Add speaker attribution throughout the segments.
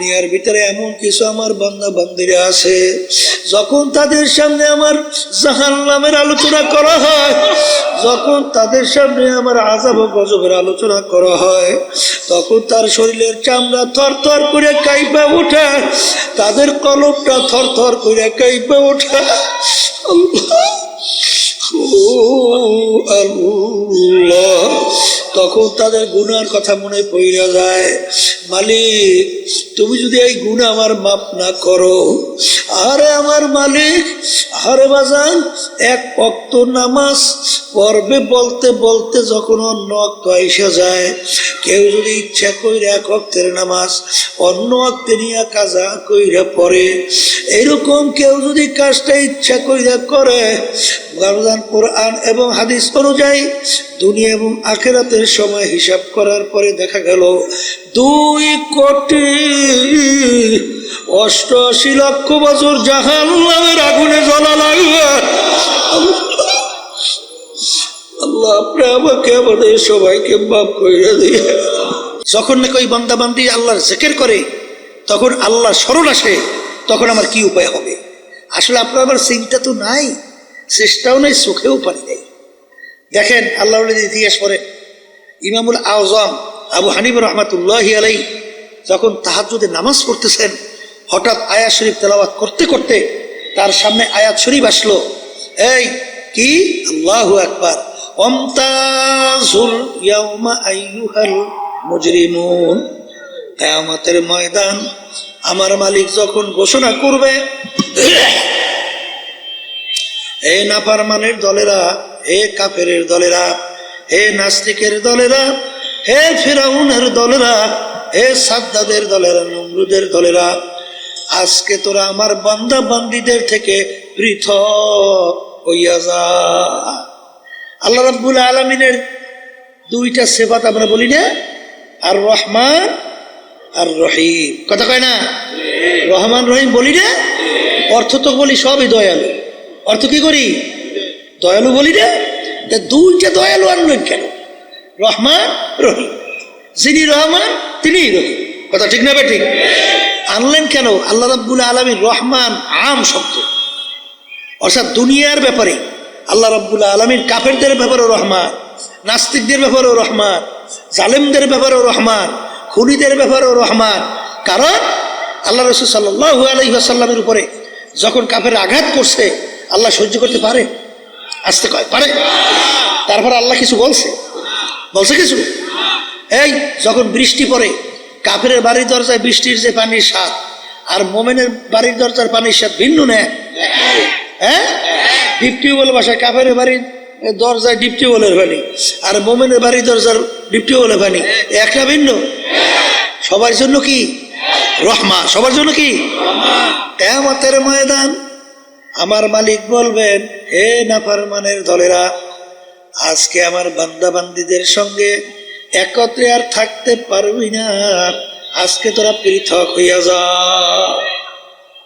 Speaker 1: দুনিয়ার ভিতরে এমন কিছু আমার বান্দা বান্দিরা আছে, যখন তাদের সামনে আমার জাহান্নামের আলোচনা করা হয়, যখন তাদের সামনে আমার আযাব ও গজবের আলোচনা করা হয়, তখন তার শরীরের চামড়া থরথর করে কাঁপে ওঠে, তাদের কলবটা থরথর করে কাঁপে ওঠে। আল্লাহ, তখন তাদের গুনার কথা মনে পড়ে যায়। মালিক, তুমি যদি এই গুনাহ আমার মাফ না করো, আরে আমার মালিক, আরে বাজান, এক ওয়াক্ত নামাজ পড়বে বলতে বলতে যখন অন্য ওয়াক্ত এসে যায়, কেউ যদি ইচ্ছা কইরা এক ওয়াক্তের নামাজ অন্য ওয়াক্তে নিয়ে কাজা কইরা পড়ে, এরকম কেউ যদি কাজটা ইচ্ছা কইরা করে, কোরআন এবং হাদিস অনুযায়ী দুনিয়া এবং আখিরাতের সময় হিসাব করার পরে দেখা গেল 2,88,00,000 বছর জাহান্নামের আগুনে জ্বলা লাগবে। আল্লাহ, আপনি আমাকে আমাদের সবাইকে মাফ করে দিয়ে। যখন নাকি ওই বান্দা বান্দি আল্লাহর জিকির করে, তখন আল্লাহ স্মরণ আসে, তখন আমার কি উপায় হবে? আসলে আপনার আমার চিন্তা তো নাই, চেষ্টাও নেই, চোখেও পানি নেই। দেখেন আল্লাহর ইতিহাস পড়ে, ইমামুল আযম আবু হানিফা রাহমাতুল্লাহি আলাইহি যখন তাহাজ্জুদে নামাজ পড়তেছেন, হঠাৎ আয়াত শরীফ তেলাওয়াত করতে করতে তার সামনে আয়াত শরীফ আসলো। এই কি? আল্লাহু আকবার। ওয়ামতাজুল ইয়াউমা আইয়ুহাল মুজরিমুন, কিয়ামতের ময়দান আমার মালিক যখন ঘোষণা করবে, হে নাফরমানের দলেরা, হে কাফেরের দলেরা, হে নাস্তিকের দলেরা, হে ফিরাউনের দলেরা, হে সাদ্দাদের দলেরা, নমরুদের দলেরা, আজকে তোরা আমার বান্দা বান্দীদের থেকে পৃথক হইয়া যা। আল্লাহ রাব্বুল আলামিনের দুইটা সিফাত আমরা বলি না, আর রহমান আর রহিম, কথা কয় না? রহমান রহিম বলি না, অর্থ তো বলি সবই দয়ালু। অর্থ কি করি? দয়ালু বলি না। দুইটা দয়ালু আনলেন কেন? রহমান রহিম, যিনি রহমান তিনি রহিম, কথা ঠিক না? ঠিক আনলেন কেন? আল্লাহ রাব্বুল আলামিন রহমান আম শব্দ, অর্থাৎ দুনিয়ার ব্যাপারে আল্লাহ রাব্বুল আলামিন কাফেরদের ব্যাপারেও রহমান, নাস্তিকদের ব্যাপারেও রহমান, জালেমদের ব্যাপারেও রহমান, খুনিদের ব্যাপারেও রহমান। কারণ আল্লাহ রাসূল সাল্লাল্লাহু আলাইহি ওয়াসাল্লামের উপরে যখন কাফের আঘাত করছে, আল্লাহ সহ্য করতে পারে? আসতে কয় পারে? তারপর আল্লাহ কিছু বলছে? কিছু? এই যখন বৃষ্টি পড়ে, কাফের বাড়ির দরজায় বৃষ্টির যে পানির স্বাদ আর মোমেনের বাড়ির দরজার পানির স্বাদ ভিন্ন না? হ্যাঁ, ডিপ টিউবওয়েল বাসায় কাফের বাড়ির দরজায় ডিপ টিউবওয়েলের পানি আর মোমেনের বাড়ির দরজার ডিপ টিউবওয়েলের পানি একটা ভিন্ন? সবার জন্য কি রহমা? সবার জন্য কি? কিয়ামতের ময়দান আমার মালিক বলবেন, হে নাফরমানের দলেরা, আজকে আমার বান্দা বান্দীদের সঙ্গে একত্রে আর থাকতে পারবি না, আজকে তোরা পৃথক হইয়া যা,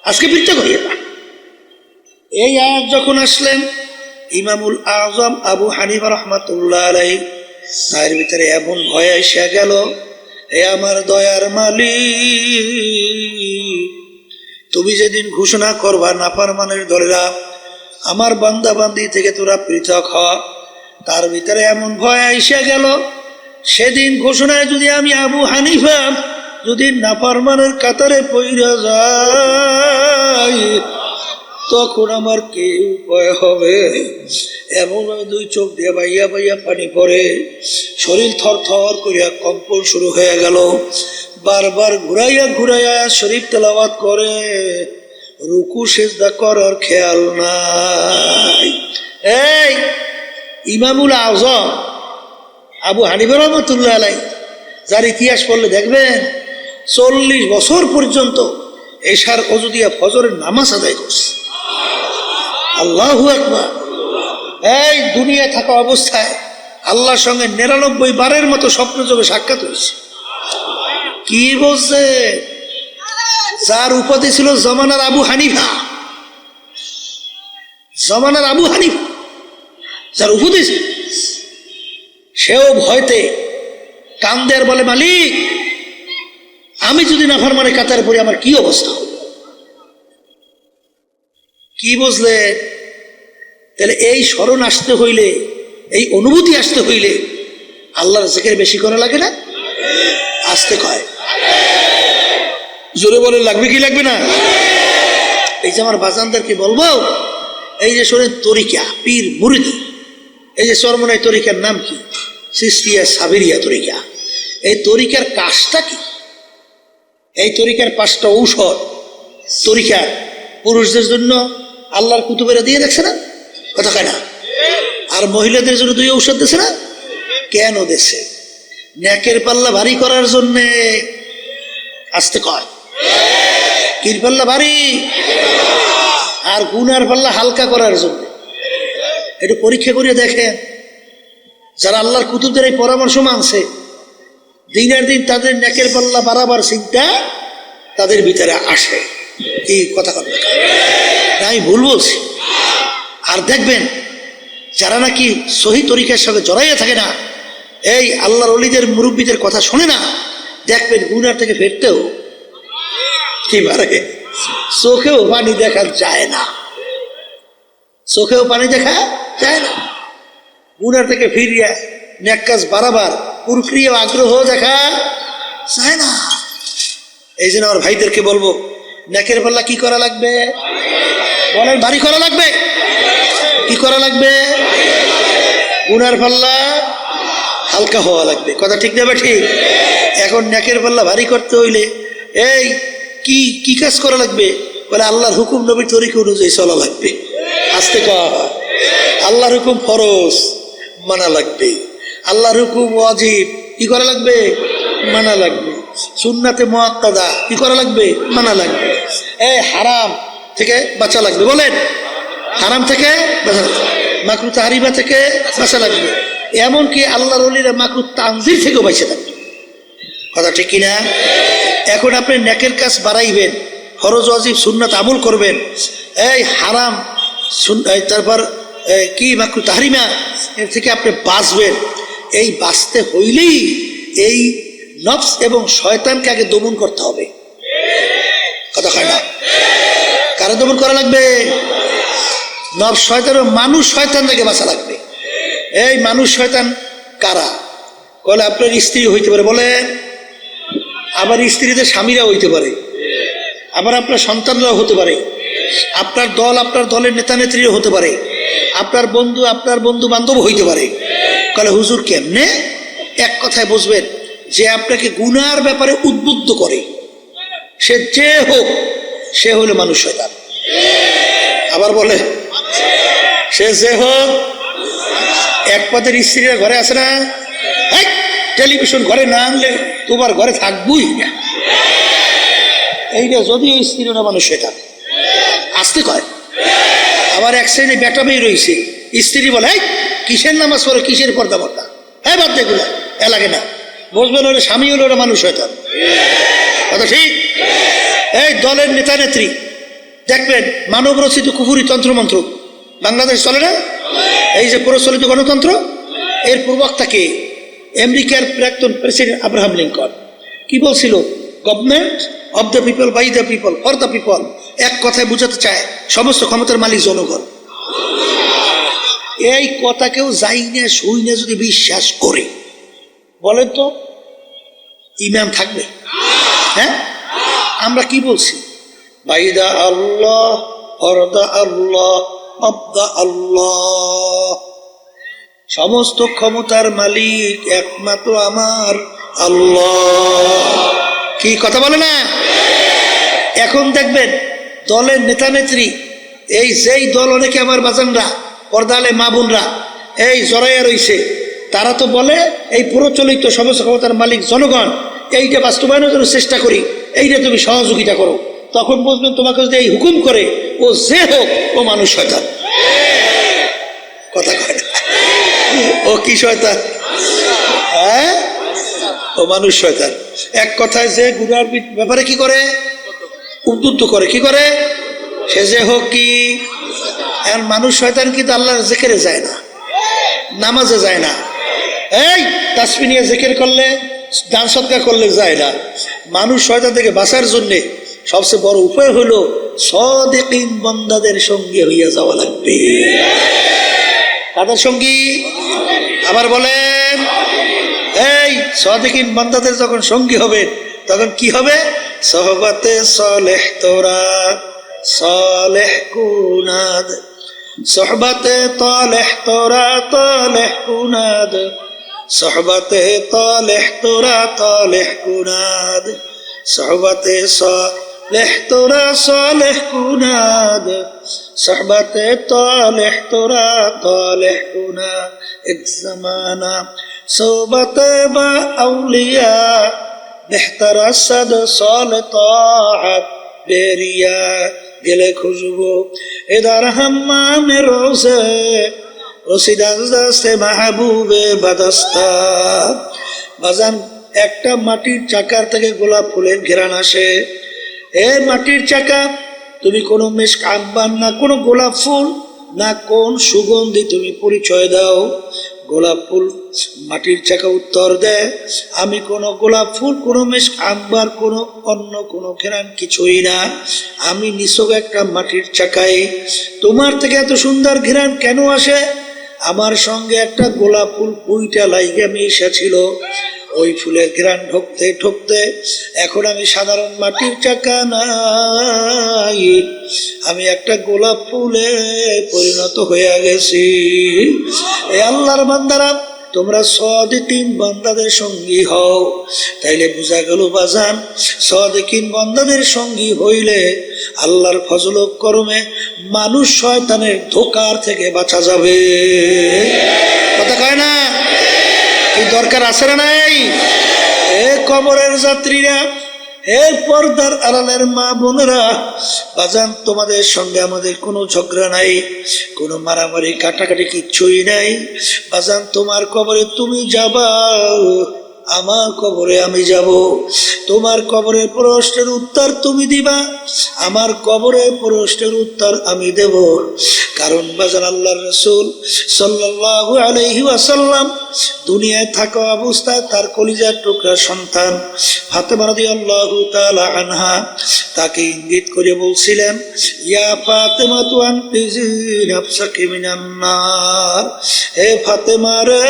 Speaker 1: আজকে পৃথক হইয়া যা। এই আয়াত যখন আসলেন, ইমামুল আযম আবু হানিফা রাহমাতুল্লাহ আলাইহি তার ভিতরে এমন ভয় এসে গেল, হে আমার দয়ার মালিক, তুমি যেদিন ঘোষণা করবা নাফরমানের দলেরা আমার বান্দা বান্দি থেকে তোরা পৃথক হ, তার ভিতরে এমন ভয় এসে গেল, সেদিন ঘোষণায় যদি আমি আবু হানিফা যদি নাফরমানের কাতারে পইরা যাই, তখন আমার কি উপায় হবে? এমন দুই চোখ দিয়ে বাইয়া বাইয়া পানি পড়ে, শরীর থর থর করিয়া কম্পন শুরু হয়ে গেল, বারবার ঘুরাইয়া ঘুরাইয়া শরীফ তেলাওয়াত করে, রুকু সিজদা করার খেয়াল নাই। এই ইমামুল আযম আবু হানিফা রাহমাতুল্লাহ আলাইহি, যার ইতিহাস পড়লে দেখবেন 40 বছর পর্যন্ত এশার ওযু দিয়া ফজরের নামাজ আদায় করছে। আল্লাহু আকবার। এই দুনিয়া থাকা অবস্থায় আল্লাহর সঙ্গে 99 বারের মতো স্বপ্ন যোগে সাক্ষাৎ হয়েছে। কি বলছে? যার উপাধি ছিল জমানার আবু হানিফা, জমানার আবু হানিফা যার উপাধি ছিল, সেও ভয়তে কান্দে আর বলে, মালিক আমি যদি নাফরমানে কাতারে পড়ি আমার কি অবস্থা হবে? কি বুঝলে? তাহলে এই স্মরণ আসতে হইলে, এই অনুভূতি আসতে হইলে আল্লাহর জিকির বেশি করা লাগে না? আসতে কয়, জোরে বলে লাগবে কি লাগবে না? এই যে আমার বাজানদেরকে বলবো, এই যে শোনেন তরিকা, পীর মুরিদি, এই যে চরমনাই তরিকার নাম কি? চিশতিয়া সাবিরিয়া তরিকা। এই তরিকার কাজটা কি? এই তরিকার 5টা ঔষধ তরিকার পুরুষদের জন্য আল্লাহর কুতুবেরা দিয়ে দেখছে না? কথা কয় না? আর মহিলাদের জন্য 2 ঔষধ দিছে না? কেন দেশে? নেকের পাল্লা ভারী করার জন্যে। আসতে কয়, কির পাল্লা ভারী আর গুনার পাল্লা হালকা করার জন্য। একটু পরীক্ষা করে দেখেন, যারা আল্লাহর কুতুবদের এই পরামর্শ মানছে, দিনের দিন তাদের নেকের পাল্লা বাড়াবার চিন্তা তাদের ভিতরে আসে। এই কথা কথা আমি ভুল বলছি? আর দেখবেন যারা নাকি সহি তরিকার সঙ্গে জড়াইয়া থাকে না, এই আল্লাহর ওলিদের মুরব্বীদের কথা শোনে না, দেখবেন গুনার থেকে ফেরতেও কি পারে, চোখেও পানি দেখা যায় না। চোখেও পানি দেখা যায় না। গুনার থেকে ফিরিয়া নেক কাজ বাড়াবার প্রক্রিয়া আগ্রহ দেখা যায় না। এই জন্য আমার ভাইদেরকে বলবো, নেকের পাল্লা কি করা লাগবে? বলেন, ভারী করা লাগবে। কি করা লাগবে? গুনার পাল্লা হালকা হওয়া লাগবে। কথা ঠিক না? ঠিক। এখন নেকের পাল্লা ভারী করতে হইলে এই কি কি কাজ করা লাগবে? বলে আল্লাহর হুকুম নবীর তরিকা অনুযায়ী চলা লাগবে। আসতে কয়, আল্লাহর হুকুম ফরজ মানা লাগবে, আল্লাহর হুকুম ওয়াজিব কি করা লাগবে? মানা লাগবে। সুন্নাতে মুআক্কাদা কি করা লাগবে? মানা লাগবে। এই হারাম থেকে বাঁচা লাগবে। বলেন, হারাম থেকে বাঁচা লাগবে, মাকরুহ তাহরিমা থেকে বাঁচা লাগবে। এমনকি আল্লাহর ওলিরা মাকরুহ তানজির থেকেও বাঁচে থাকবে। কথা ঠিক কিনা? এখন আপনি নেকের কাজ বাড়াইবেন, ফরজ ওয়াজিব সুন্নাত আমল করবেন, এই হারাম তারপর কি মাকরুহ তাহরিমা এর থেকে আপনি বাঁচবেন। এই বাঁচতে হইলেই এই নফস এবং শয়তানকে আগে দমন করতে হবে। কথা হয় না? কারা দমন করা লাগবে? নফস শয়তান, মানুষ শয়তান থেকে বাঁচা লাগবে। এই মানুষ শয়তান কারা? বলে আপনার স্ত্রী হইতে পারে, বলেন, আবার স্ত্রীদের স্বামীরা হইতে পারে, আবার আপনার সন্তানরাও হতে পারে, আপনার দল, আপনার দলের নেতা নেত্রীও হতে পারে, আপনার বন্ধু বান্ধব হইতে পারে। বলে হুজুর কেমনে? এক কথায় বুঝবেন, যে আপনাকে গুনার ব্যাপারে উদ্বুদ্ধ করে, সে যে হোক, সে হলো মানুষ শয়তান। আবার বলে, সে যে হোক, এক পদের স্ত্রীরা ঘরে আসে না, টেলিভিশন ঘরে না আনলে তোমার ঘরে থাকবই না। এইটা যদিও স্ত্রীরা মানুষ শয়তান। আসতে কয়। আবার এক শ্রেণী বেটা মেয়ে রয়েছে, স্ত্রী বলে কিসের নামাজ পড়ে, কিসের পর্দা পর্দা, হ্যাঁ বাদ দেখুন এ লাগে না। বুঝবেন ওরা স্বামী হলো ওরা মানুষ শয়তান। কথা ঠিক? এই দলের নেতা নেত্রী দেখবেন মানব রচিত কুফুরি তন্ত্রমন্ত্র বাংলাদেশ চলে না? এই যে প্রচলিত গণতন্ত্র, এর প্রবক্তাকে আমেরিকার প্রাক্তন প্রেসিডেন্ট আব্রাহাম লিঙ্কন কি বলছিল? Government of the people, by the people, for the people. এক কথায় বুঝাতে চায় সমস্ত ক্ষমতার মালিক জনগণ। এই কথা কেউ যাই না শুই না যদি বিশ্বাস করে, বলেন তো ইমান থাকবে? হ্যাঁ, আমরা কি বলছি? বাইদা আল্লাহ, ফরদা আল্লাহ, অবদা আল্লাহ, সমস্ত ক্ষমতার মালিক একমাত্র আমার আল্লাহ। কি কথা বলে না? এখন দেখবেন দলের নেতা নেত্রী, এই যেই দল অনেকে আমার বাজানরা, পর্দালে মা বোনরা এই জড়াইয়া রইছে, তারা তো বলে এই প্রচলিত সমস্ত ক্ষমতার মালিক জনগণ, এইটা বাস্তবায়নের জন্য চেষ্টা করি, এইটা তুমি সহযোগিতা করো। তখন বুঝবেন তোমাকে যদি এই হুকুম করে, ও যে হোক ও মানুষ শয়তান। কথা কয় না? ও কি শয়তান? হ্যাঁ, ও মানুষ শয়তান। এক কথায় যে গুনার ব্যাপারে কি করে? উদ্বুদ্ধ করে। কি করে? সে যে হোক কি মানুষ শয়তান। কিন্তু আল্লাহর জিকিরে যায় না, নামাজে যায় না। এই তাসবিহ নিয়ে জিকির করলে দান সদকা করলে যায় না। মানুষ শয়তান থেকে বাঁচার জন্যে সবচেয়ে বড় উপায় হলো সাদিকিন বান্দাদের সঙ্গে হইয়া যাওয়া লাগবে। কাদের সঙ্গী? আবার বলেন, এই সাদিকিন বান্দাদের যখন সঙ্গী হবে তখন কি হবে? সোহবতে সালেহ তোরা সালেহ কুনাদ, সোহবতে তালেহ তোরা তালেহ কুনাদ, সোহবতে তালেহ তোরা তালেহ কুনাদ, সোহবতে সালেহ তোরা সালেহ কুনাদ, সোহবতে তালেহ তোরা তালেহ কুনাদ। এক জামানা সোহবতে বা আউলিয়া বেহতর সদ সাল তাআত বেরিয়া গেলে খুশবু এদার হাম্মামে রোজে রসিদাস্তে মাহবুবে বাদস্তা। বাজান, একটা মাটির চাকার থেকে গোলাপ ফুলের ঘেরান আসে। এ মাটির চাকা, তুমি কোনো মেশক আম্বার না কোনো গোলাপ ফুল না কোন সুগন্ধি তুমি পরিচয় দাও। গোলাপ ফুল মাটির চাকা উত্তর দেয়, আমি কোনো গোলাপ ফুল, কোনো মেশক আম্বার, কোনো অন্য কোনো ঘেরান কিছুই না, আমি নিছক একটা মাটির চাকাই। তোমার থেকে এত সুন্দর ঘেরান কেন আসে? আমার সঙ্গে একটা গোলাপ ফুল পুইটা লাইগা মিশা ছিল। ওই ফুলের ঘ্রাণ ঢুকতে ঢুকতে এখন আমি সাধারণ মাটির চাকা নাই, আমি একটা গোলাপ ফুলে পরিণত হয়ে গেছি। এ আল্লাহর বান্দারা, তোমরা সাদিকিন বান্দাদের সঙ্গী হও। তাইলে বোঝা গেল বাজান, সাদিকিন বান্দাদের সঙ্গী হইলে আল্লাহর ফজল ও করমে মানুষ শয়তানের ধোকার থেকে বাঁচা যাবে। কথা কয় না? কি দরকার আছে না নাই? এ কবরের যাত্রীরা, হে পর্দার আড়ালের মা বোনেরা, বাজান তোমাদের সঙ্গে আমাদের কোনো ঝগড়া নাই, কোনো মারামারি কাটাকাটি কিচ্ছুই নাই। বাজান, তোমার কবরে তুমি যাবা, আমার কবরে আমি যাব। তোমার কবরের প্রশ্নের উত্তর তুমি দিবা, আমার কবরের প্রশ্নের উত্তর আমি দেব। কারণ বাজান, আল্লাহর রাসূল সাল্লাল্লাহু আলাইহি ওয়াসাল্লাম দুনিয়ায় থাকা অবস্থায় তার কলিজার টুকরা সন্তান ফাতেমা রাদিয়াল্লাহু তাআলা আনহা তাকে ইঙ্গিত করে বলছিলেন, ইয়া ফাতেমা তু আনকিজি নাফসাকি মিনান নার। হে ফাতেমা রে,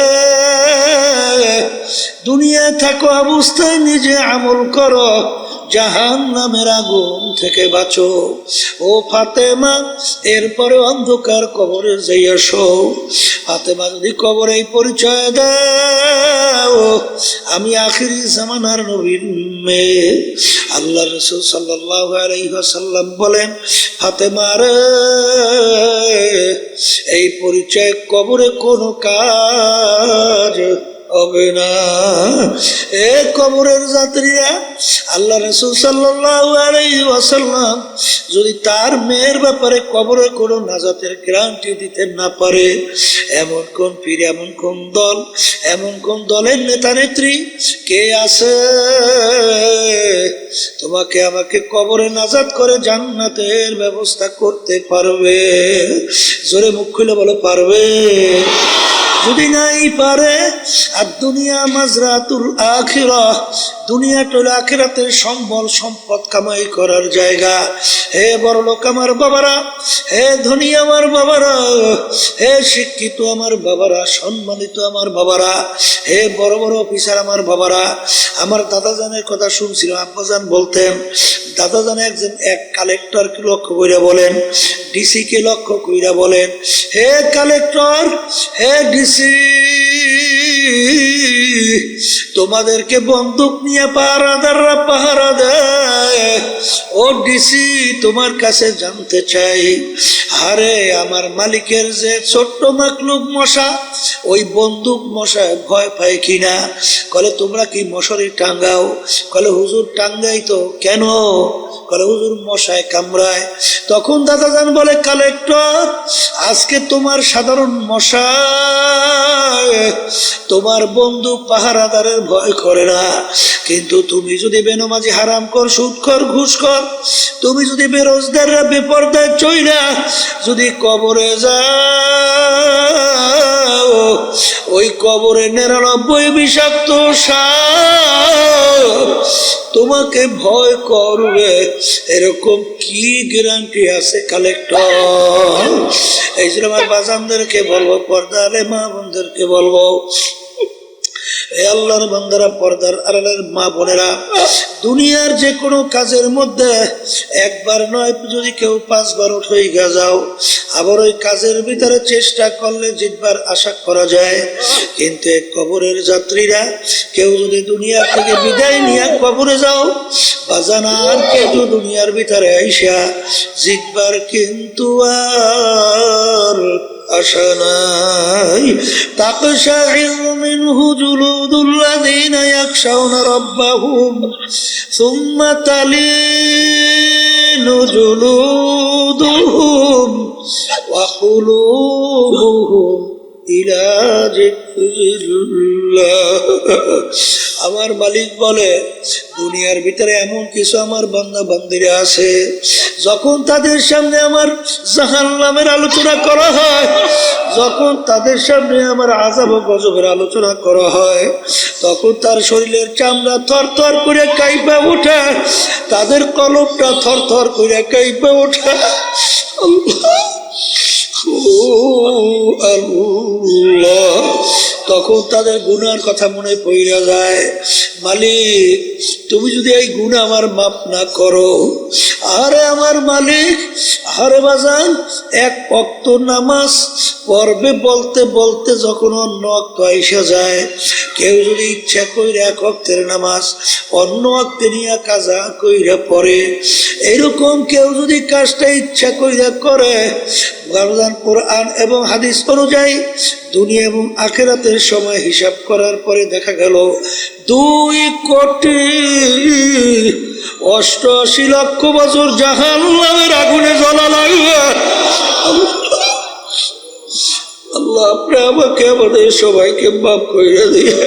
Speaker 1: দুনিয়ায় থাকা অবস্থায় নিজে আমল করো, জাহান্নামের আগুন থেকে বাঁচো। ও ফাতেমা, এরপরে অন্ধকার কবরে যাইয়া শো। ফাতেমা যদি কবরে এই পরিচয় দাও, আমি আখিরি জামানার নবীর মেয়ে। আল্লাহ রাসূল সাল্লাল্লাহু আলাইহি ওয়াসাল্লাম বলেন, ফাতেমা রে, এই পরিচয় কবরে কোনো কাজ হবে না। এ কবরের যাত্রীরা, আল্লাহ রাসূল সাল্লাল্লাহু আলাইহি ওয়াসাল্লাম যদি তার মেয়ের ব্যাপারে কবরে কোনো নাজাতের গ্যারান্টি দিতে না পারে, এমন কোন পীর, এমন কোন দল, এমন কোন দলের নেতা নেত্রী কে আছে তোমাকে আমাকে কবরে নাজাত করে জান্নাতের ব্যবস্থা করতে পারবে? জোরে মুখ খুলে বলো, পারবে? যদি নাই পারে, আর দুনিয়া মাজরাতুল আখিরাহ, দুনিয়াটা হলো আখিরাতের সম্বল সম্পদ কামাই করার জায়গা। হে বড়লোক আমার বাবারা, হে ধনী আমার বাবারা, হে শিক্ষিত আমার বাবারা, সম্মানিত আমার বাবারা, হে বড় বড় অফিসার আমার বাবারা, আমার দাদাজানের কথা শুনছিলাম। আব্বাজান বলতেন, দাদাজান একজন এক কালেক্টরকে লক্ষ্য কইরা বলেন, ডিসি কে লক্ষ্য কইরা বলেন, হে কালেক্টর, হে ডিসি, তোমাদেরকে বন্দুক নিয়ে পাহারাদাররা পাহারা দেয়। ও ডিসি, তোমার কাছে জানতে চাই, আরে আমার মালিকের যে ছোট্ট মাকলুক মশা, ওই বন্দুক মশায় ভয় পায় কিনা? কলে তোমরা কি মশারি টাঙ্গাও? কলে হুজুর টাঙ্গাই তো। কেন? কলে হুজুর মশায় কামড়ায়। তখন দাদাজান বলে, কালেক্টর, আজকে তোমার সাধারণ মশা তোমার বন্দুক পাহারাদারের ভয় করে না, কিন্তু তুমি যদি বেনমাজি, হারাম কর, সুদ কর, ঘুষ কর, তুমি যদি বেরোজগাররা বেপরদায় চইলা যদি কবরে যাও, ওই কবরে 99 বিষাক্ত সাপ তোমাকে ভয় করবে, এরকম কি গ্যারান্টি আছে কালেক্টর? এই জন্য আমার বাজানদেরকে বলবো, পর্দা আলে মা বোনদেরকে বলবো, এই আল্লাহর বান্দারা, পর্দার আড়ালের মা বোনেরা, দুনিয়ার যে কোনো কাজের মধ্যে একবার নয়, যদি কেউ 5 বার উঠে যাও, আবার ওই কাজের ভিতরে চেষ্টা করলে জিতবার আশা করা যায়। কিন্তু কবরের যাত্রীরা, কেউ যদি দুনিয়া থেকে বিদায় নিয়ে কবরে যাও বাজান, আর কেউ দুনিয়ার ভিতরে আইসা জিতবার কিন্তু আর আশা নাই। তাকশাইরু মিনহু জুলুদুল্লাযীনা ইয়াখশাউনা রাব্বাহুম সুম্মা তালিনু জুলুদুহুম ওয়া কুলুবুহুম ইলা যিকরিল্লাহ। আমার মালিক বলে, দুনিয়ার ভিতরে এমন কিছু আমার বান্দা বান্দিরা আছে, যখন তাদের সামনে আমার জাহান্নামের আলোচনা করা হয়, যখন তাদের সামনে আমার আযাব ও গজবের আলোচনা করা হয়, তখন তার শরীরের চামড়া থরথর করে কাঁপে ওঠে, তাদের কলবটা থরথর করে কাঁপে ওঠে। আল্লাহ, তখন তাদের গুনার কথা মনে পড়ে যায়। মালিক, তুমি যদি এই গুনাহ আমার মাফ না করো, আরে আমার মালিক, আরে বাজান, 1 ওয়াক্ত নামাজ পড়বে বলতে বলতে যখন অন্য ওয়াক্ত আইসা যায়, কেউ যদি ইচ্ছা কইরা 1 ওয়াক্তের নামাজ অন্য ওয়াক্তে নিয়ে কাজা কইরা পড়ে, এরকম কেউ যদি কাজটা ইচ্ছা কইরা করে, কোরআন এবং হাদিস অনুযায়ী দুনিয়া এবং আখিরাতের সময় হিসাব করার পরে দেখা গেল 2,88,00,000 বছর জাহান্নামের আগুনে জ্বলা লাগবে। আল্লাহ, আপনি আমাকে আমাদের সবাইকে মাফ করে দিয়ে।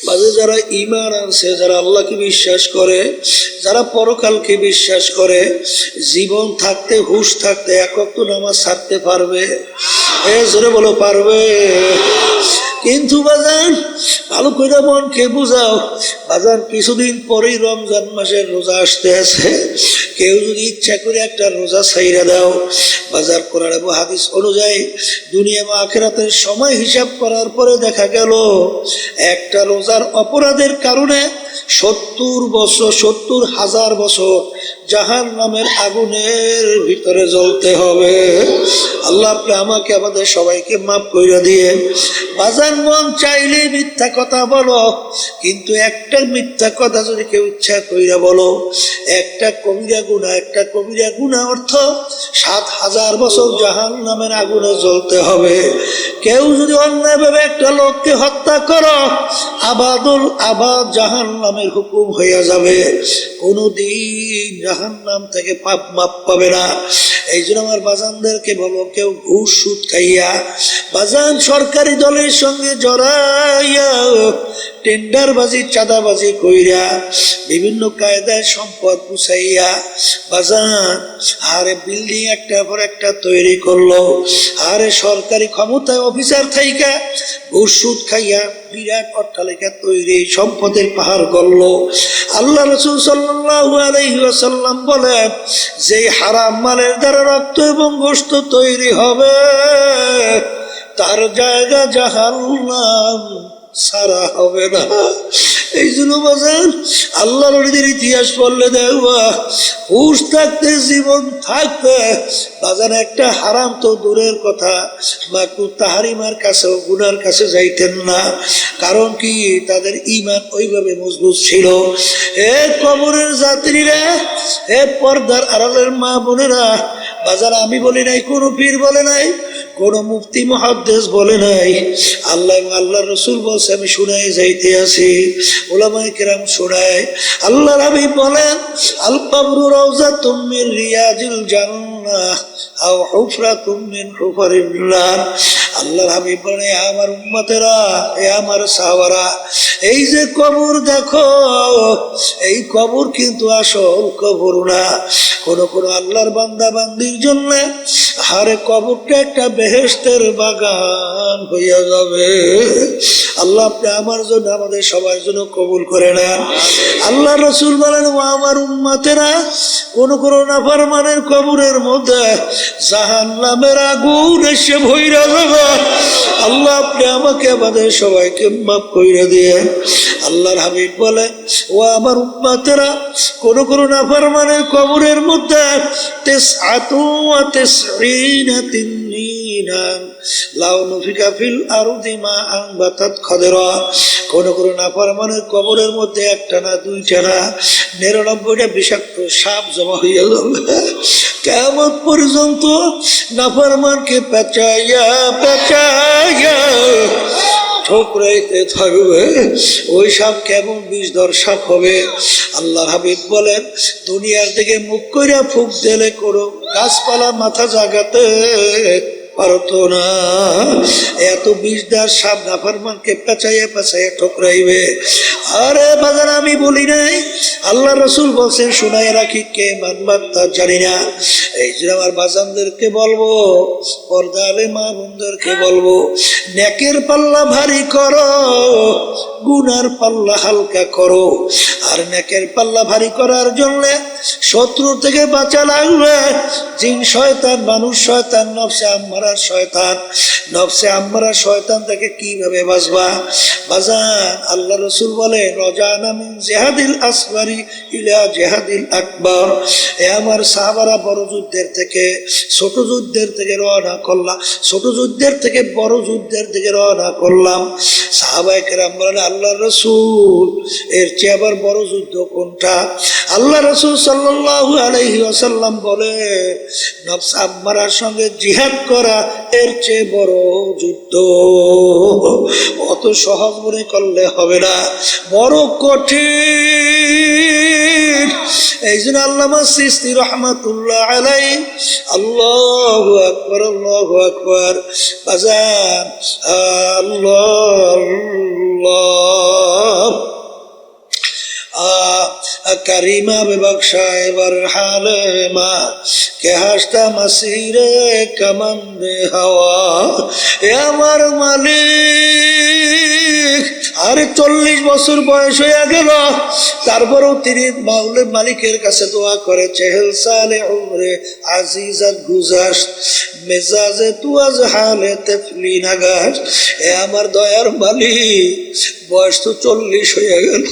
Speaker 1: মাঝে যারা ঈমান আনছে, যারা আল্লাহকে বিশ্বাস করে, যারা পরকালকে বিশ্বাস করে, জীবন থাকতে, হুঁশ থাকতে 1 ওয়াক্ত নামাজ ছাড়তে পারবে? জোরে বলো, পারবে? কিন্তু বাজান, ভালো করে মনকে বুঝাও বাজান, কিছুদিন পরেই রমজান মাসের রোজা আসতে আছে। কেউ যদি ইচ্ছা করে একটা রোজা ছাইরা দাও বাজার, কোরআন এবং হাদিস অনুযায়ী দুনিয়া বা আখিরাতের সময় হিসাব করার পরে দেখা গেল একটা রোজার অপরাধের কারণে 70,000 বছর জাহান্নামের আগুনের ভিতরে জ্বলতে হবে। আল্লাহ, আপনি আমাকে আমাদের সবাইকে মাফ কইরা দিয়ে। বাজার, মন চাইলে মিথ্যা কথা বলো, কিন্তু একটা মিথ্যা কথা যদি কেউ ইচ্ছা কইরা বলো, একটা কবিরা গুনাহ অর্থ 7,000 বছর জাহান্নামের আগুনে জ্বলতে হবে। কেউ যদি অন্যায়ভাবে একটা লোককে হত্যা করো, আবাদুল আবাদ জাহান্নামের হুকুম হইয়া যাবে, কোনদিন জাহান্নাম থেকে পাপ মাপ পাবে না। এই জন্য আমার বাজানদেরকে বলো, কেউ ঘুষ সুদ খাইয়া বাজান সরকারি দলের সঙ্গে জড়াইয়া টেন্ডারবাজি, চাঁদাবাজি কইরা বিভিন্ন কায়দায় সম্পদ গুছাইয়া বাজান, আরে বিল্ডিং একটা পর একটা তৈরি করলো, আরে সরকারি ক্ষমতায় অফিসার থাইকা ঘুষ সুদ খাইয়া বিরাট অট্টালিকা তৈরি, সম্পদের পাহাড় গড়লো। আল্লাহ রাসূল সাল্লাল্লাহু আলাইহি ওয়াসাল্লাম বলেন, যে হারাম মালের দ্বারা রক্ত এবং গোশত তৈরি হবে, তার জায়গা জাহান্নাম সারা হবে না। এই জন্য বাজান, আল্লাহ নবীদের ইতিহাস পড়লে দেখবা, হুঁশ থাকতে, জীবন থাকতে বাজান একটা হারাম তো দূরের কথা, মাকরুহ তাহরিমার কাছেও, গুনার কাছে যাইতেন না। কারণ কি? তাদের ঈমান ওইভাবে মজবুত ছিল। কবরের যাত্রীরা, পর্দার আড়ালের মা বোনেরা, বাজার আমি বলি নাই, কোনো পীর বলে নাই, কোন মুফতি মুহাদ্দিস বলে নাই, আল্লাহ এবং আল্লাহর রাসূল বলছে, আমি শুনাই যাইতে আছি, উলামায়ে কেরাম শোনায়। আল্লাহর হাবিব বলেন, আল কবরু রাউযাতুম মিন রিয়াজিল জান্নাহ আও হুফরাতুম মিন হুফারিন নার। আল্লাহর হাবিব বলেন, আমার উম্মতেরা, আমার সাহাবারা, এই যে কবর দেখো, এই কবর কিন্তু আসল কবর না। কোন কোন আল্লাহর বান্দা বান্দির জন্য হারে কবরটা একটা বেহেশতের বাগান হইয়া যাবে। আল্লাহ আপনি আমার জন্য আমাদের সবার জন্য কবুল করে নেন। আল্লাহ রসুল বলেন, ও আমার উম্মতেরা, কোন কোন নাফরমানের কবরের মধ্যে জাহান্নামের আগুন এসে ভইরা যাবে। আল্লাহ আপনি আমাকে আমাদের সবাইকে মাফ কইরা দিয়ে। আল্লাহর হাবিব বলেন, ও আমার উম্মতেরা, কোন কোন নাফরমানের কবরের মধ্যে তিসআতু ওয়া তিসঈনা তিননিনা লাউ নুফিকা ফিল আরদি মা আনবাতাত খাদরা। কোন কোন নাফরমানের কবরের মধ্যে একটা না দুইটা না 99টা বিষাক্ত সাপ জমা হইয়া যাবে। কিয়ামত পর্যন্ত নাফরমানকে পেঁচাইয়া পেঁচাইয়া ঠোকরাইতে থাকবে। ওই সাপ কেমন বিষধর সাপ হবে। আল্লাহর হাবিব বলেন, দুনিয়ার দিকে মুখ কইরা ফুক দিলে কোনো গাছপালা মাথা জাগাতে পারতো না। এত বিষদার সাপ নাফরমানকে পেঁচাইয়া পেঁচাইয়া ঠোকরাইবে। আরে বাজার আমি বলি নাই, আল্লাহ রসুল বলছেন, শুনাই রাখি, কে মানবার তা জানি না। এই যে আমার বাজানদেরকে বলবো, পর্দা আলে মা বোনদেরকে বলবো, নেকের পাল্লা ভারী করো, গুনার পাল্লা হালকা করো। আর নেকের পাল্লা ভারী করার জন্য শত্রু থেকে বাঁচা লাগবে। জিন শয়তান, মানুষ শয়তান, নফসে আম্মারা শয়তান। নফসে আম্মারা শয়তান থেকে কিভাবে বাঁচবা বাজান? আল্লাহ রসুল বলে, রজানা মিন জিহাদিল আসগরি ইলা জিহাদিল আকবার। এ আমার সাহাবারা বড় যুদ্ধের থেকে ছোট যুদ্ধের থেকে রওনা করলাম, ছোট যুদ্ধের থেকে বড় যুদ্ধের দিকে রওনা করলাম। সাহাবায়ে কেরাম বলেন, আল্লাহ রসুল, এর চেয়ে আবার বড় যুদ্ধ কোনটা? আল্লাহ রসুল সাল্লাল্লাহু আলাইহি ওয়াসাল্লাম বলে, নফস আম্মারার সঙ্গে জিহাদ করা এর চেয়ে বড় যুদ্ধ। অত সহজ মনে করলে হবে না, বড় কঠিন। এই জন্য আল্লামা সিস্তি রহমাতুল্লাহ আলাইহি, আল্লাহু আকবার, আল্লাহু আকবার বাজান, আল্লাহ আল্লাহ। करीमा बख्शा बर हाल माँ के हस्ता मसीरे कमंद हवा। ए আমার মালিক, আরে 40 বছর বয়স হয়ে গেল, তারপরেও তিনি মালিকের কাছে দোয়া করে, চেহেল সালে উমরে আজিজাত গুজাস মেজাজে তু আজ হালে তেফলি নাগাস। এ আমার দয়ার মালিক, বয়স তো 40 হয়ে গেল,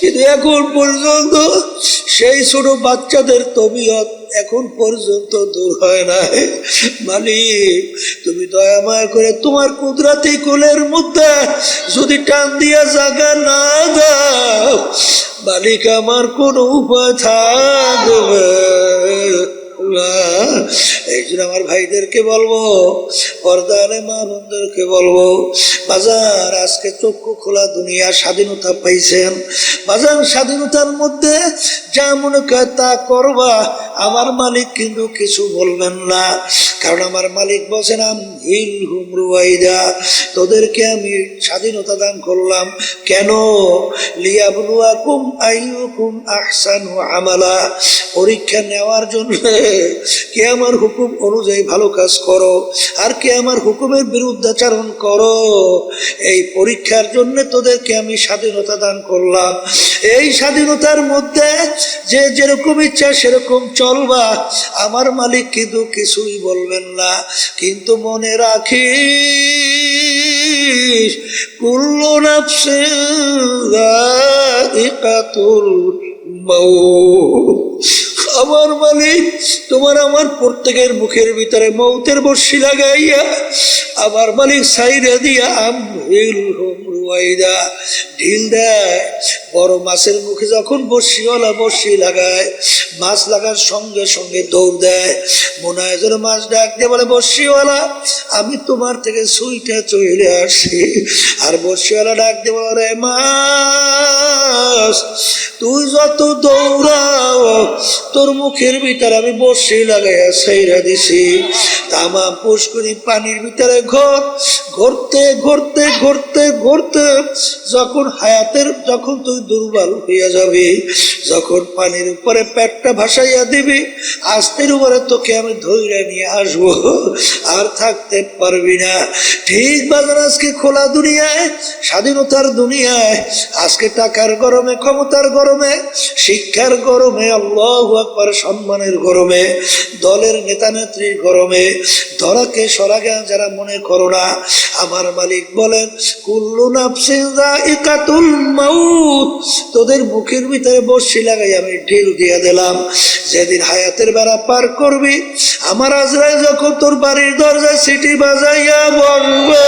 Speaker 1: কিন্তু এখন পর্যন্ত সেই ছোট বাচ্চাদের তবিয়ত এখন পর্যন্ত দূর হয় নাই। মালিক, তুমি দয়া মায়া করে তোমার কুদরতি কোলের মধ্যে যদি টান দিয়া জায়গা না দাও, মালিক আমার কোন উপায় থাকবে না। এই জন্য আমার ভাইদেরকে বলবো, পর্দারে মা বোনদেরকে বলবো, বাজার আজকে চক্ষু খোলা দুনিয়া, স্বাধীনতা পাইছেন বাজার। স্বাধীনতার মধ্যে যা মনে করে তা করবা, আমার মালিক কিন্তু কিছু বলবেন না। কারণ আমার মালিক বলছেন, আমহিল হুম রুয়াইদা, তোদেরকে আমি স্বাধীনতা দান করলাম কেন? লিয়াবলুয়াকুম আইয়ুকুম আহসানু আমালা, পরীক্ষা নেওয়ার জন্য। কে আমার হুকুম অনুযায়ী ভালো কাজ করো, আর কে আমার হুকুমের বিরুদ্ধাচরণ করো। এই পরীক্ষার জন্য তোদেরকে আমি স্বাধীনতা দান করলাম। এই স্বাধীনতার মধ্যে যে যেরকম ইচ্ছা সেরকম চলবা, আমার মালিক কিন্তু কিছুই বলবেন না। কিন্তু মনে রাখিস, কুল্লু নাফসিন যায়িকাতুল মাউত। আমার মালিক তোমার আমার প্রত্যেকের মুখের ভিতরে মৌতের বর্ষি লাগাইয়া আমার মালিক সাইরা দিয়া আমহিল হুম রুয়াইদা ঢিল দেয়। বড় মাছের মুখে যখন বর্ষিওয়ালা বর্ষি লাগায়, মাছ লাগার সঙ্গে সঙ্গে দৌড় দেয়। মনে হয় যেন মাছ ডাক দিয়ে বলে, বর্ষিওয়ালা আমি তোমার থেকে সুইটা চলে আসি। আর বর্ষিওয়ালা ডাক দিয়ে বলে, মাছ তুই যত দৌড়াও তোর মুখের ভিতরে আমি বর্ষি লাগাইয়া সাইরা দিছি। তামাম পুষ্করি পানির ভিতরে ঘুরতে ঘুরতে ঘুরতে ঘুরতে যখন হায়াতের যখন তুই দুর্বল হইয়া যাবি, যখন পানির উপরে পেটটা ভাসাইয়া দিবি, আস্তের উপরে তোকে আমি ধইরা নিয়ে আসবো, আর থাকতে পারবি না। ঠিক বাজার আজকে খোলা দুনিয়ায়, স্বাধীনতার দুনিয়ায়, আজকে টাকার গরমে, ক্ষমতার গরমে, শিক্ষার গরমে, আল্লাহু আকবার, সম্মানের গরমে, দলের নেতা নেত্রীর গরমে ধরাকে সরাগে যারা মনে করো না, আমার মালিক বলেন কুল্লু নাফসিন যায়িকাতুল মাউত, তোদের মুখের ভিতরে বর্শি লাগাই আমি ঢিল দিয়ে দিলাম। যেদিন হায়াতের বেড়া পার করবি, আমার আজরাইল যখন তোর বাড়ির দরজায় সিটি বাজাইয়া বলবে